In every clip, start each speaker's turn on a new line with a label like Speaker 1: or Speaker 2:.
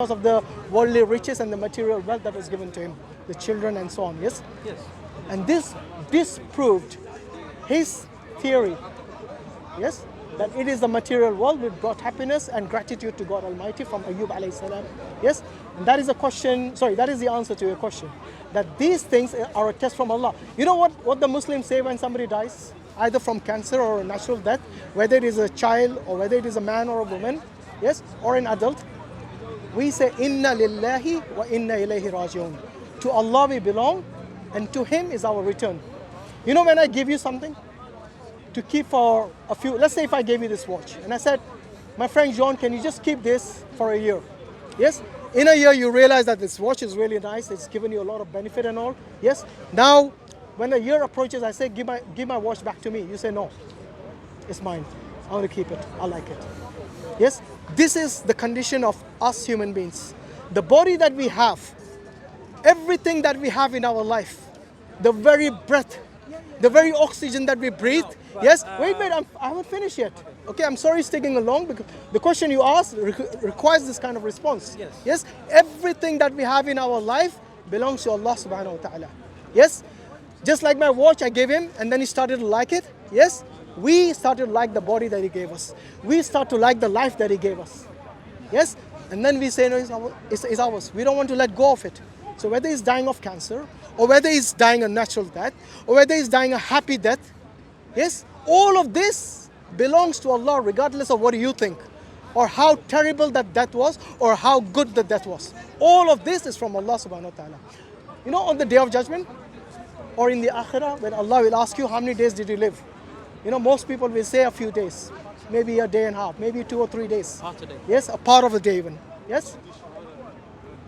Speaker 1: because of the worldly riches and the material wealth that was given to him, the children and so on, yes?
Speaker 2: Yes.
Speaker 1: And this disproved his theory, yes? That it is the material world which brought happiness and gratitude to God Almighty from Ayyub alayhi salam, yes? And that is a question, sorry, that is the answer to your question. That these things are a test from Allah. You know what the Muslims say when somebody dies? Either from cancer or a natural death, whether it is a child or whether it is a man or a woman, yes? Or an adult. We say, Inna lillahi wa inna ilayhi raji'un. To Allah we belong and to Him is our return. You know, when I give you something to keep for a few, let's say if I gave you this watch and I said, my friend John, can you just keep this for a year? Yes? In a year you realize that this watch is really nice, it's given you a lot of benefit and all. Yes? Now, when a year approaches, I say, give my watch back to me. You say, no, it's mine. I want to keep it. I like it. Yes? This is the condition of us human beings. The body that we have, everything that we have in our life, the very breath, the very oxygen that we breathe. Yes? Wait, I haven't finished yet. Okay, I'm sorry it's taking long because the question you asked requires this kind of response.
Speaker 2: Yes.
Speaker 1: Yes? Everything that we have in our life belongs to Allah subhanahu wa ta'ala. Yes? Just like my watch I gave him and then he started to like it. Yes? We started to like the body that he gave us. We start to like the life that he gave us. Yes? And then we say, no, it's ours. We don't want to let go of it. So whether he's dying of cancer, or whether he's dying a natural death, or whether he's dying a happy death, yes? All of this belongs to Allah regardless of what you think, or how terrible that death was, or how good the death was. All of this is from Allah subhanahu wa ta'ala. You know, on the day of judgment, or in the akhirah, when Allah will ask you, how many days did you live? You know, most people will say a few days, maybe a day and a half, maybe 2 or 3 days.
Speaker 2: Half a day.
Speaker 1: Yes, a part of a day even. Yes?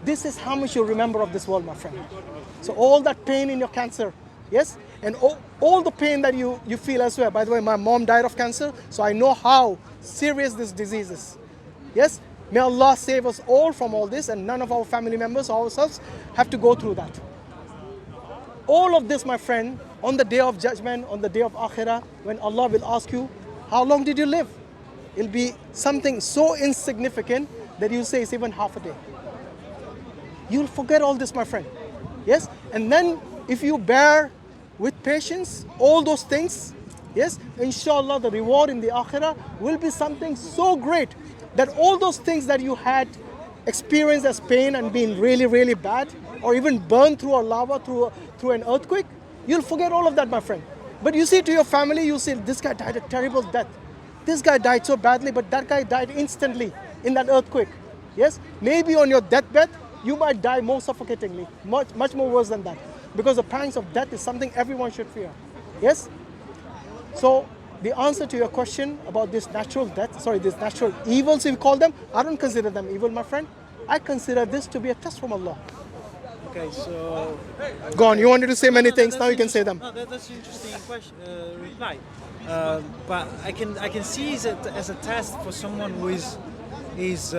Speaker 1: This is how much you remember of this world, my friend. So all that pain in your cancer, yes? And all the pain that you feel elsewhere. By the way, my mom died of cancer, so I know how serious this disease is. Yes? May Allah save us all from all this, and none of our family members or ourselves have to go through that. All of this, my friend, on the day of judgment, on the day of akhirah, when Allah will ask you, how long did you live? It'll be something so insignificant that you say it's even half a day. You'll forget all this, my friend. Yes? And then if you bear with patience all those things, yes, inshallah the reward in the akhirah will be something so great that all those things that you had experienced as pain and been really, really bad, or even burned through a lava, through an earthquake, you'll forget all of that, my friend. But you see to your family, you say, this guy died a terrible death. This guy died so badly, but that guy died instantly in that earthquake. Yes? Maybe on your deathbed, you might die more suffocatingly, much more worse than that. Because the pangs of death is something everyone should fear. Yes? So, the answer to your question about this natural death, these natural evils, if you call them, I don't consider them evil, my friend. I consider this to be a test from Allah.
Speaker 2: Okay, so...
Speaker 1: Go on, you wanted to say many things, now you can say them.
Speaker 2: No, that's an interesting question, reply. But I can see it as a test for someone who is as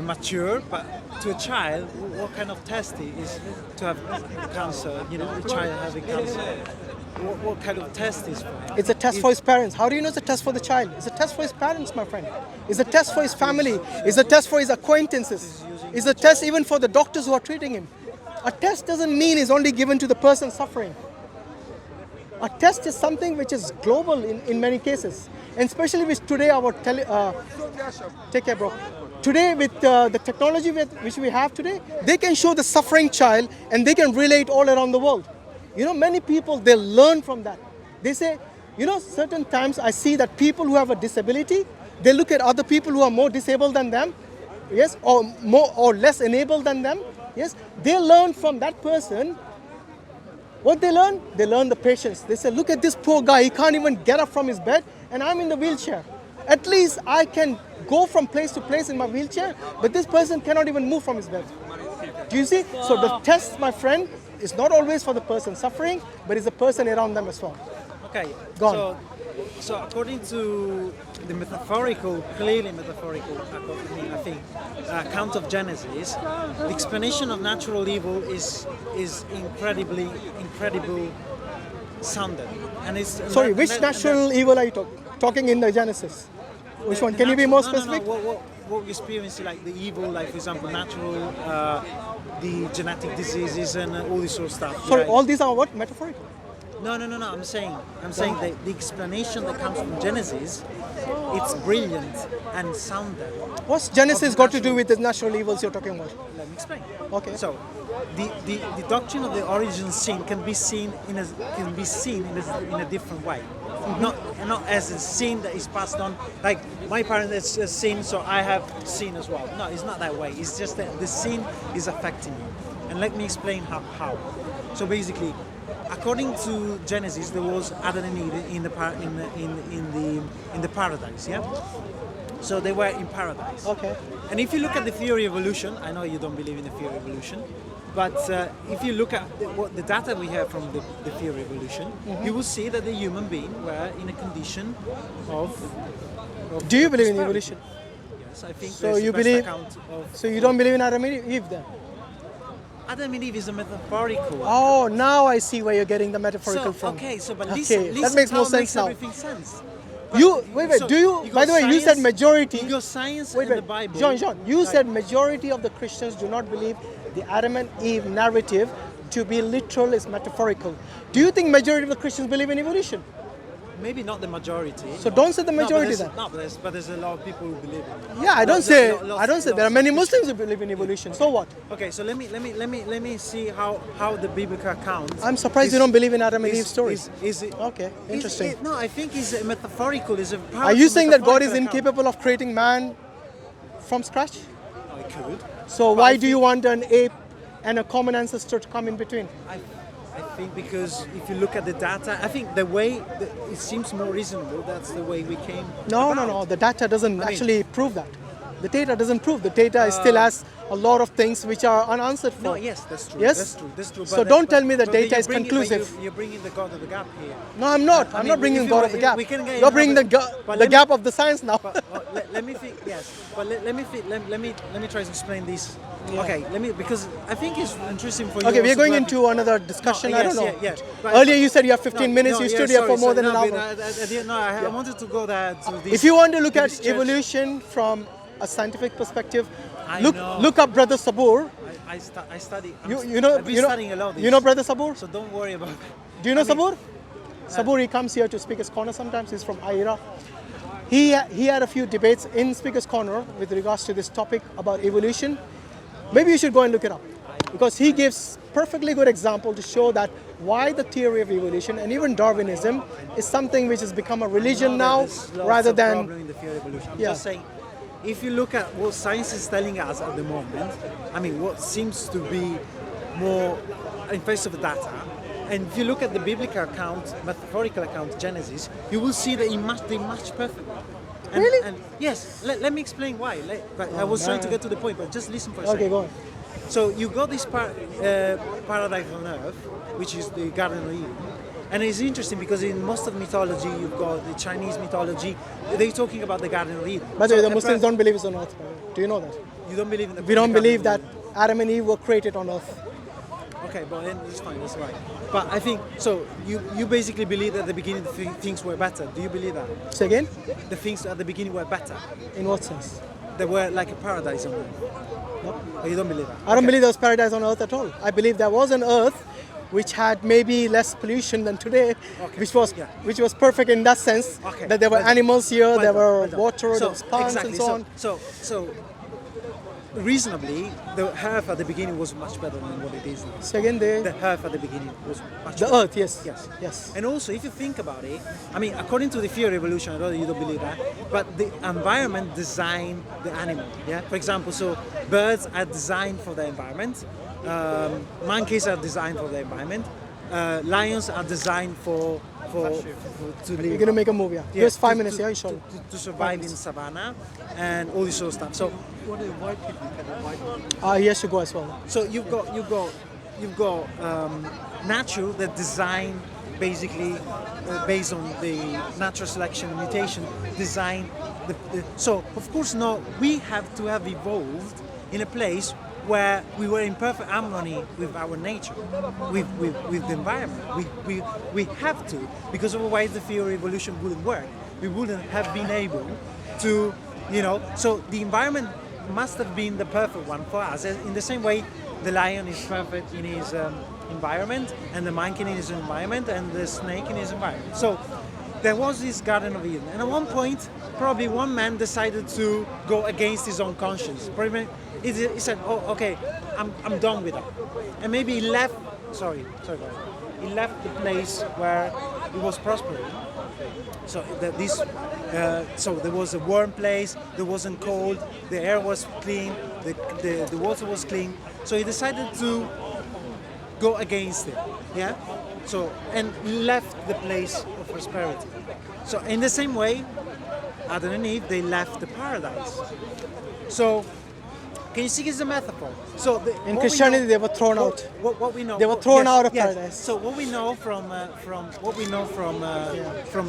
Speaker 2: mature, but to a child, what kind of test is to have cancer, a child having cancer? What kind of test is for him?
Speaker 1: It's a test for his parents. How do you know it's a test for the child? It's a test for his parents, my friend. It's a test for his family. It's a test for his acquaintances. It's a test even for the doctors who are treating him. A test doesn't mean it's only given to the person suffering. A test is something which is global in many cases. And especially with today take care, bro. Today with the technology which we have today, they can show the suffering child and they can relate all around the world. You know, many people, they learn from that. They say, certain times I see that people who have a disability, they look at other people who are more disabled than them, yes, or more or less enabled than them, yes. They learn from that person. What they learn? They learn the patience. They say, look at this poor guy, he can't even get up from his bed, and I'm in the wheelchair. At least I can go from place to place in my wheelchair, but this person cannot even move from his bed. Do you see? So the test, my friend, is not always for the person suffering, but it's the person around them as well.
Speaker 2: Okay,
Speaker 1: Go on.
Speaker 2: So according to the clearly metaphorical, I think, account of Genesis, the explanation of natural evil is incredible sounded. And it's
Speaker 1: which natural evil are you talking in the Genesis? Which one? Can you be more specific?
Speaker 2: what we experience, like the evil, like for example, natural, the genetic diseases, and all this sort of stuff.
Speaker 1: Sorry,
Speaker 2: right?
Speaker 1: all these are what? Metaphorical?
Speaker 2: No. I'm saying that the explanation that comes from Genesis, it's brilliant and sounder.
Speaker 1: What's Genesis got to do
Speaker 2: natural-
Speaker 1: with the natural evils you're talking about?
Speaker 2: Let me explain.
Speaker 1: Okay.
Speaker 2: So, the doctrine of the origin of sin can be seen in a different way. Not as a sin that is passed on. Like my parents has sin, so I have sin as well. No, it's not that way. It's just that the sin is affecting you. And let me explain how. So basically, according to Genesis, there was Adam and Eve in the paradise. Yeah. So they were in paradise.
Speaker 1: Okay.
Speaker 2: And if you look at the theory of evolution, I know you don't believe in the theory of evolution, but if you look at the data we have from the theory of evolution, you will see that the human being were in a condition of
Speaker 1: Do you believe in
Speaker 2: prosperity.
Speaker 1: evolution?
Speaker 2: Yes, I think
Speaker 1: So
Speaker 2: there's
Speaker 1: you
Speaker 2: the best
Speaker 1: believe-
Speaker 2: account of
Speaker 1: So you don't believe in Adam and Eve then?
Speaker 2: Adam and Eve is a metaphorical.
Speaker 1: Oh, now I see where you're getting the metaphorical
Speaker 2: so,
Speaker 1: from.
Speaker 2: okay, so but
Speaker 1: Okay,
Speaker 2: listen,
Speaker 1: that
Speaker 2: listen
Speaker 1: makes
Speaker 2: how
Speaker 1: more
Speaker 2: it
Speaker 1: sense
Speaker 2: makes
Speaker 1: now.
Speaker 2: everything sense.
Speaker 1: You wait.
Speaker 2: So
Speaker 1: Do you?
Speaker 2: you
Speaker 1: By
Speaker 2: got
Speaker 1: the way, you said
Speaker 2: science-
Speaker 1: majority.
Speaker 2: You got science
Speaker 1: Wait,
Speaker 2: and the Bible.
Speaker 1: John. You
Speaker 2: Like-
Speaker 1: said majority of the Christians do not believe the Adam and Eve narrative to be literal is metaphorical. Do you think majority of the Christians believe in evolution?
Speaker 2: maybe not the majority.
Speaker 1: So don't say the majority
Speaker 2: no,
Speaker 1: then.
Speaker 2: No, but there's a lot of people who believe in it.
Speaker 1: Yeah, I don't
Speaker 2: Lots-
Speaker 1: say.
Speaker 2: lots-
Speaker 1: I don't say there are
Speaker 2: lots
Speaker 1: many
Speaker 2: of
Speaker 1: Muslims who believe in evolution. So what?
Speaker 2: Okay, so let me see how the biblical account.
Speaker 1: I'm surprised you don't believe in Adam and Eve stories.
Speaker 2: Is it
Speaker 1: Okay, interesting.
Speaker 2: No, I think it's a metaphorical. Is a
Speaker 1: Are you saying that God is
Speaker 2: metaphorical account.
Speaker 1: incapable of creating man from scratch?
Speaker 2: Oh, it could.
Speaker 1: So
Speaker 2: But
Speaker 1: why
Speaker 2: I
Speaker 1: do you
Speaker 2: think-
Speaker 1: want an ape and a common ancestor to come in between?
Speaker 2: I think because if you look at the data, I think the way it seems more reasonable. That's the way we came.
Speaker 1: No.
Speaker 2: about.
Speaker 1: The data doesn't
Speaker 2: mean-
Speaker 1: actually prove that. The data doesn't prove. The data still has a lot of things which are unanswered for.
Speaker 2: No, yes, that's true.
Speaker 1: Yes?
Speaker 2: That's true.
Speaker 1: So
Speaker 2: but
Speaker 1: don't
Speaker 2: but-
Speaker 1: tell me the
Speaker 2: but
Speaker 1: data
Speaker 2: you
Speaker 1: is
Speaker 2: bring it- but
Speaker 1: conclusive.
Speaker 2: You're bringing the God of the gap here.
Speaker 1: No, I'm not.
Speaker 2: I
Speaker 1: I'm
Speaker 2: mean,
Speaker 1: not bringing
Speaker 2: if
Speaker 1: God
Speaker 2: you-
Speaker 1: of the gap.
Speaker 2: we can get
Speaker 1: You're bringing the,
Speaker 2: another- but
Speaker 1: the
Speaker 2: let
Speaker 1: gap
Speaker 2: me-
Speaker 1: of the science now.
Speaker 2: But let me think. Yes, but let me try to explain this.
Speaker 1: Yeah.
Speaker 2: Okay, because I think it's interesting for you.
Speaker 1: Okay, we're
Speaker 2: also
Speaker 1: going
Speaker 2: to
Speaker 1: into another discussion.
Speaker 2: No,
Speaker 1: I
Speaker 2: yes,
Speaker 1: don't know.
Speaker 2: yeah. But-
Speaker 1: Earlier you said you have 15 minutes.
Speaker 2: No,
Speaker 1: You
Speaker 2: yeah,
Speaker 1: stood here
Speaker 2: sorry,
Speaker 1: for more than
Speaker 2: no,
Speaker 1: an hour.
Speaker 2: I didn't know. I wanted to go there to this.
Speaker 1: If you want to look
Speaker 2: to
Speaker 1: at
Speaker 2: this church.
Speaker 1: evolution from a scientific perspective,
Speaker 2: I
Speaker 1: look
Speaker 2: know.
Speaker 1: look up Brother Sabur.
Speaker 2: I study.
Speaker 1: You know
Speaker 2: I've been studying a lot of this.
Speaker 1: you know Brother Sabur.
Speaker 2: So don't worry about it.
Speaker 1: Do you know
Speaker 2: I mean,
Speaker 1: Sabur? Sabur, he comes here to Speaker's Corner sometimes. He's from Aira. He had a few debates in Speaker's Corner with regards to this topic about evolution. Maybe you should go and look it up because he gives perfectly good example to show that why the theory of evolution and even Darwinism is something which has become a religion now
Speaker 2: There's lots
Speaker 1: rather
Speaker 2: of
Speaker 1: than
Speaker 2: problem in the theory of evolution. I'm
Speaker 1: Yeah.
Speaker 2: just saying, if you look at what science is telling us at the moment, I mean, what seems to be more in face of the data, and if you look at the biblical account, metaphorical account, Genesis, you will see that they match perfectly. And,
Speaker 1: Really?
Speaker 2: And yes, let me explain why. But I was trying to
Speaker 1: man.
Speaker 2: get to the point, but just listen for a
Speaker 1: okay,
Speaker 2: second.
Speaker 1: go on.
Speaker 2: So you got this paradise on earth, which is the Garden of Eden. And it's interesting because in most of mythology, you've got the Chinese mythology, they're talking about the Garden of Eden.
Speaker 1: By the way,
Speaker 2: So
Speaker 1: the Muslims don't believe it's on earth. By the way. Do you know that?
Speaker 2: You don't believe in the
Speaker 1: We don't
Speaker 2: Garden
Speaker 1: believe
Speaker 2: of
Speaker 1: that
Speaker 2: Eden.
Speaker 1: Adam and Eve were created on earth.
Speaker 2: Okay, but then it's fine, that's right. But I think, so you basically believe that at the beginning things were better. Do you believe that?
Speaker 1: Say again?
Speaker 2: The things at the beginning were better?
Speaker 1: In what sense?
Speaker 2: They were like a paradise on earth?
Speaker 1: No.
Speaker 2: Or you don't believe that?
Speaker 1: I don't believe there was paradise on earth at all. I believe there was an earth which had maybe less pollution than today,
Speaker 2: Okay,
Speaker 1: which was perfect in that sense
Speaker 2: Okay,
Speaker 1: that there were
Speaker 2: well done.
Speaker 1: animals here,
Speaker 2: Well
Speaker 1: there
Speaker 2: done,
Speaker 1: were
Speaker 2: well done.
Speaker 1: water, there was plants
Speaker 2: exactly,
Speaker 1: and so on.
Speaker 2: So reasonably, the earth at the beginning was much better than what it is now.
Speaker 1: So again,
Speaker 2: The earth at the beginning was much
Speaker 1: the
Speaker 2: better.
Speaker 1: earth, yes.
Speaker 2: Yes.
Speaker 1: Yes.
Speaker 2: And also, if you think about it, I mean, according to the theory of evolution, I know that you don't believe that, but the environment designed the animal. Yeah. For example, so birds are designed for the environment, monkeys are designed for the environment, lions are designed to live.
Speaker 1: You're gonna make a movie. Yeah.
Speaker 2: Yeah,
Speaker 1: Just 5
Speaker 2: to-
Speaker 1: minutes,
Speaker 2: to,
Speaker 1: yeah, inshallah.
Speaker 2: to survive in savannah and all this sort of stuff. So
Speaker 3: What are the white people? Look at the white people.
Speaker 1: He has to go as well.
Speaker 2: So you've got natural that design basically based on the natural selection and mutation design. So of course now we have to have evolved in a place where we were in perfect harmony with our nature, with the environment. We have to, because otherwise the theory of evolution wouldn't work. We wouldn't have been able to You know, so the environment must have been the perfect one for us. In the same way, the lion is perfect in his environment, and the monkey in his environment, and the snake in his environment. So there was this Garden of Eden, and at one point, probably one man decided to go against his own conscience. Probably he said, "Oh, okay, I'm done with that," and maybe he left. Sorry, guys. He left the place where he was prospering. So so there was a warm place. There wasn't cold. The air was clean. The water was clean. So he decided to go against it. Yeah. So and left the place of prosperity. So in the same way, Adam and Eve, they left the paradise. So can you see it's a metaphor? So
Speaker 1: In Christianity, they were thrown out.
Speaker 2: What we know,
Speaker 1: They were thrown out of
Speaker 2: yes.
Speaker 1: paradise.
Speaker 2: So what we know from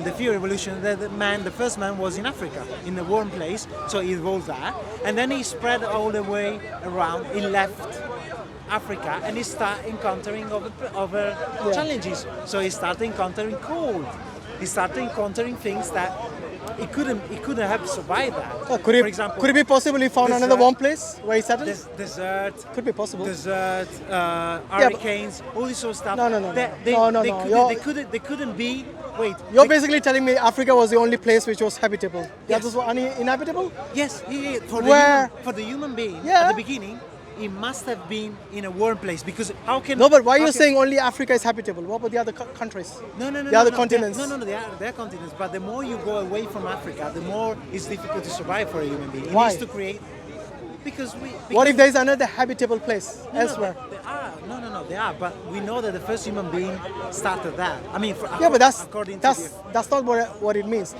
Speaker 2: the theory of evolution, that the first man was in Africa, in a warm place. So he evolved there, and then he spread all the way around. He left Africa and he started encountering other challenges. So he started encountering cold. He started encountering things that he couldn't have survived that.
Speaker 1: Could
Speaker 2: For
Speaker 1: it,
Speaker 2: example,
Speaker 1: could it be possible he found another
Speaker 2: desert-
Speaker 1: warm place where he settled?
Speaker 2: desert,
Speaker 1: Could be possible.
Speaker 2: desert, hurricanes, all this sort of stuff.
Speaker 1: No, no, no,
Speaker 2: They,
Speaker 1: no.
Speaker 2: they,
Speaker 1: No, no,
Speaker 2: they
Speaker 1: no.
Speaker 2: couldn't,
Speaker 1: You're-
Speaker 2: they couldn't be. Wait.
Speaker 1: You're
Speaker 2: they-
Speaker 1: basically telling me Africa was the only place which was habitable. The
Speaker 2: Yes.
Speaker 1: others were uninhabitable?
Speaker 2: Yes, for
Speaker 1: Where-
Speaker 2: for the human being
Speaker 1: Yeah.
Speaker 2: at the beginning, he must have been in a warm place because how can?
Speaker 1: No, but why
Speaker 2: how
Speaker 1: you're
Speaker 2: can-
Speaker 1: saying only Africa is habitable? What about the other countries?
Speaker 2: No,
Speaker 1: The other
Speaker 2: no,
Speaker 1: continents?
Speaker 2: No, they're continents. But the more you go away from Africa, the more it's difficult to survive for a human being. It
Speaker 1: Why?
Speaker 2: needs to create because we.
Speaker 1: What if
Speaker 2: because-
Speaker 1: there is another habitable place
Speaker 2: No,
Speaker 1: elsewhere?
Speaker 2: No, there are. No, they are. But we know that the first human being started that. I mean,
Speaker 1: Yeah, but
Speaker 2: according to
Speaker 1: that's not what it means.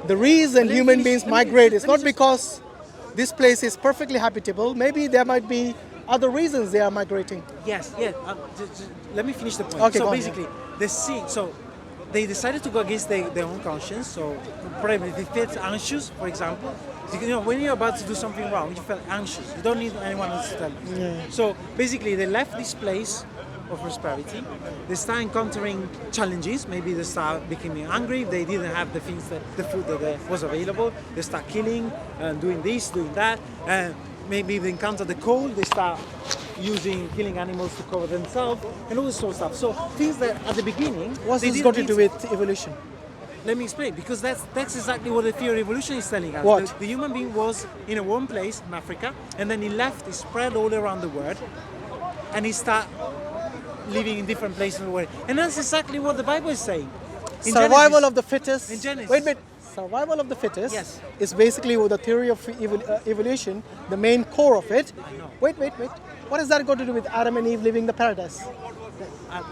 Speaker 1: The reason
Speaker 2: Let me
Speaker 1: human
Speaker 2: finish-
Speaker 1: beings
Speaker 2: let me-
Speaker 1: migrate is
Speaker 2: let me
Speaker 1: not
Speaker 2: just-
Speaker 1: because this place is perfectly habitable. Maybe there might be other reasons they are migrating.
Speaker 2: Yes, yeah. Let me finish the point.
Speaker 1: Okay,
Speaker 2: so
Speaker 1: go on,
Speaker 2: basically, the sea. So they decided to go against their own conscience. So probably they felt anxious, for example. You know, when you're about to do something wrong, you felt anxious. You don't need anyone else to tell you. So basically, they left this place of prosperity. They start encountering challenges. Maybe they start becoming hungry. They didn't have the food that was available. They start killing and doing this, doing that. Maybe they encounter the cold. They start killing animals to cover themselves and all this sort of stuff. So things that at the beginning,
Speaker 1: What's
Speaker 2: they
Speaker 1: this
Speaker 2: didn't
Speaker 1: got to
Speaker 2: need
Speaker 1: do with evolution?
Speaker 2: Let me explain, because that's exactly what the theory of evolution is telling us.
Speaker 1: What?
Speaker 2: The human being was in a warm place in Africa, and then he left, he spread all around the world, and he started living in different places in the world. And that's exactly what the Bible is saying. In
Speaker 1: Survival
Speaker 2: Genesis.
Speaker 1: of the fittest.
Speaker 2: In Genesis.
Speaker 1: Wait. Survival of the fittest
Speaker 2: Yes.
Speaker 1: is basically the theory of evolution, the main core of it.
Speaker 2: know.
Speaker 1: Wait. What has that got to do with Adam and Eve living the paradise?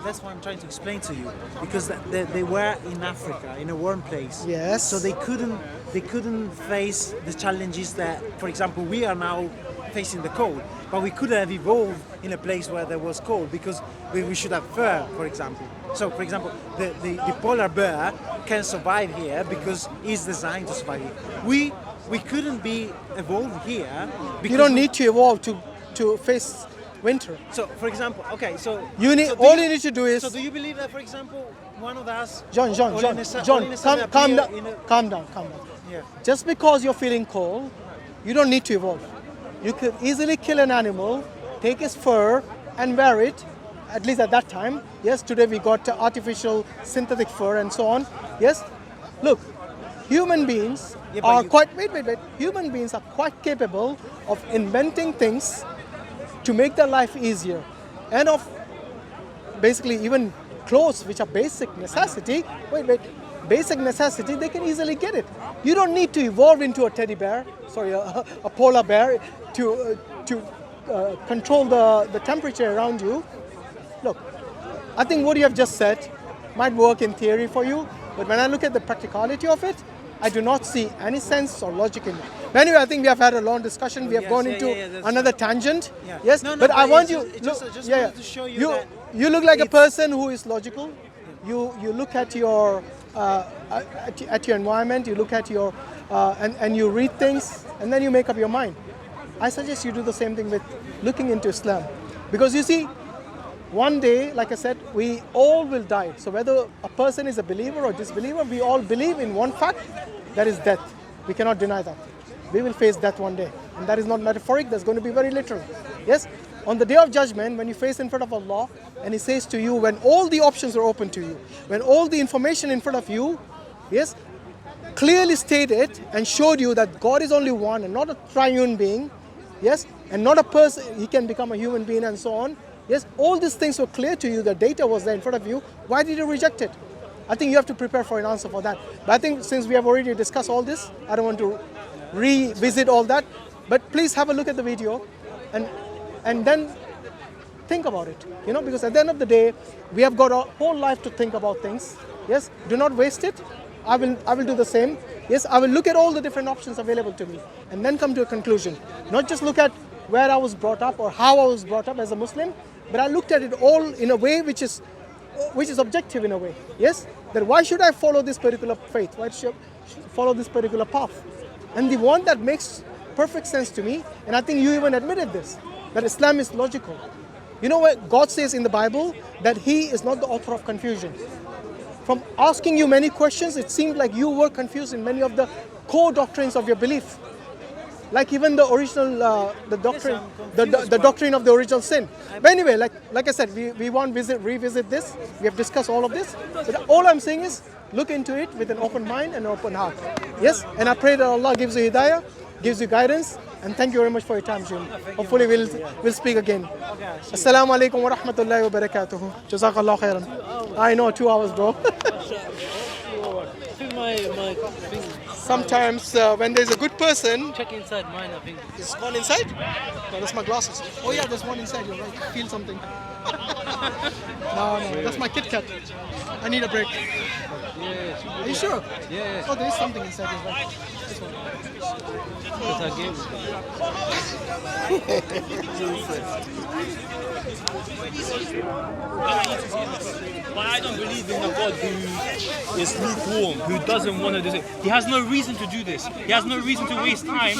Speaker 2: That's what I'm trying to explain to you, because they were in Africa, in a warm place.
Speaker 1: Yes.
Speaker 2: So they couldn't face the challenges that, for example, we are now facing the cold. But we couldn't have evolved in a place where there was cold, because we should have fur, for example. So, for example, the polar bear can survive here because it's designed to survive here. We couldn't be evolved here because
Speaker 1: You don't need to evolve to face winter.
Speaker 2: So, for example, okay, so
Speaker 1: You need
Speaker 2: so do
Speaker 1: all you need to do is
Speaker 2: So, do you believe that, for example, one of us?
Speaker 1: John,
Speaker 2: all in a su- all
Speaker 1: calm
Speaker 2: in a sudden
Speaker 1: down,
Speaker 2: appear in a-
Speaker 1: calm down.
Speaker 2: Yeah.
Speaker 1: Just because you're feeling cold, you don't need to evolve. You could easily kill an animal, take his fur, and wear it. At least at that time. Yes, today we got artificial synthetic fur and so on. Yes, look, human beings
Speaker 2: Yeah, but
Speaker 1: are
Speaker 2: you-
Speaker 1: quite. Wait. Human beings are quite capable of inventing things to make their life easier, and of basically even clothes, which are basic necessity. Wait. Basic necessity, they can easily get it. You don't need to evolve into a teddy bear, a polar bear, to control the temperature around you. Look, I think what you have just said might work in theory for you, but when I look at the practicality of it, I do not see any sense or logic in it. But anyway, I think we have had a long discussion. We have
Speaker 2: Yes,
Speaker 1: gone
Speaker 2: yeah,
Speaker 1: into
Speaker 2: yeah, that's
Speaker 1: another
Speaker 2: right.
Speaker 1: tangent.
Speaker 2: Yeah.
Speaker 1: Yes,
Speaker 2: No,
Speaker 1: but I
Speaker 2: but
Speaker 1: want
Speaker 2: it's
Speaker 1: you.
Speaker 2: just- it's just- I just
Speaker 1: yeah,
Speaker 2: wanted to show you that
Speaker 1: you look like a
Speaker 2: it's-
Speaker 1: person who is logical. You look at your environment. You look at your and you read things, and then you make up your mind. I suggest you do the same thing with looking into Islam, because you see, one day, like I said, we all will die. So whether a person is a believer or disbeliever, we all believe in one fact, that is death. We cannot deny that. we will face death one day. And that is not metaphoric, that's going to be very literal. Yes? On the day of judgment, when you face in front of Allah, and He says to you, when all the options are open to you, when all the information in front of you, yes, clearly stated and showed you that God is only one and not a triune being, yes, and not a person, He can become a human being and so on. Yes, all these things were clear to you, the data was there in front of you. Why did you reject it? I think you have to prepare for an answer for that. But I think since we have already discussed all this, I don't want to revisit all that. But please have a look at the video and then think about it. You know, because at the end of the day, we have got a whole life to think about things. Yes, do not waste it. I will do the same. Yes, I will look at all the different options available to me and then come to a conclusion. Not just look at where I was brought up or how I was brought up as a Muslim, but I looked at it all in a way which is objective in a way. Yes, that why should I follow this particular faith? Why should I follow this particular path? And the one that makes perfect sense to me, and I think you even admitted this, that Islam is logical. You know what God says in the Bible? That He is not the author of confusion. From asking you many questions, it seemed like you were confused in many of the core doctrines of your belief. Like even the original, the doctrine, the doctrine of the original sin. But anyway, like I said, we won't revisit this. We have discussed all of this. But all I'm saying is, look into it with an open mind and an open heart. Yes, and I pray that Allah gives you hidayah, gives you guidance, and thank you very much for your time, Jim. Hopefully we'll speak again. Assalamu alaikum wa rahmatullahi wa barakatuhu. Jazakallah khairan. I know, 2 hours, bro.
Speaker 3: My thing.
Speaker 1: Sometimes when there's a good person,
Speaker 3: Check inside mine, I think.
Speaker 1: is one inside? No, that's my glasses. Oh yeah, there's one inside. You're right. I feel something. No, that's my Kit Kat. I need a break.
Speaker 3: Yeah,
Speaker 1: Are you sure?
Speaker 3: yeah.
Speaker 1: Oh, there is something inside as well. This one.
Speaker 3: Because I gave
Speaker 4: But I don't believe in a God who is lukewarm, who doesn't want to do it. He has no reason to do this. He has no reason to waste time.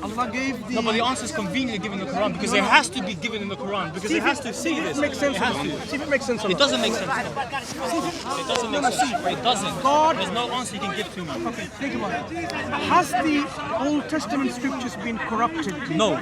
Speaker 3: Allah gave the.
Speaker 4: No, but the answer is conveniently given in the Quran because it has to be given in the Quran because it has to say this.
Speaker 3: Makes sense.
Speaker 4: It has to.
Speaker 3: See if it makes sense.
Speaker 4: It doesn't make sense. It doesn't make sense. It doesn't. There's no answer you can give to me.
Speaker 3: Okay, think about it. Has the Old Testament scriptures been corrupted?
Speaker 4: No.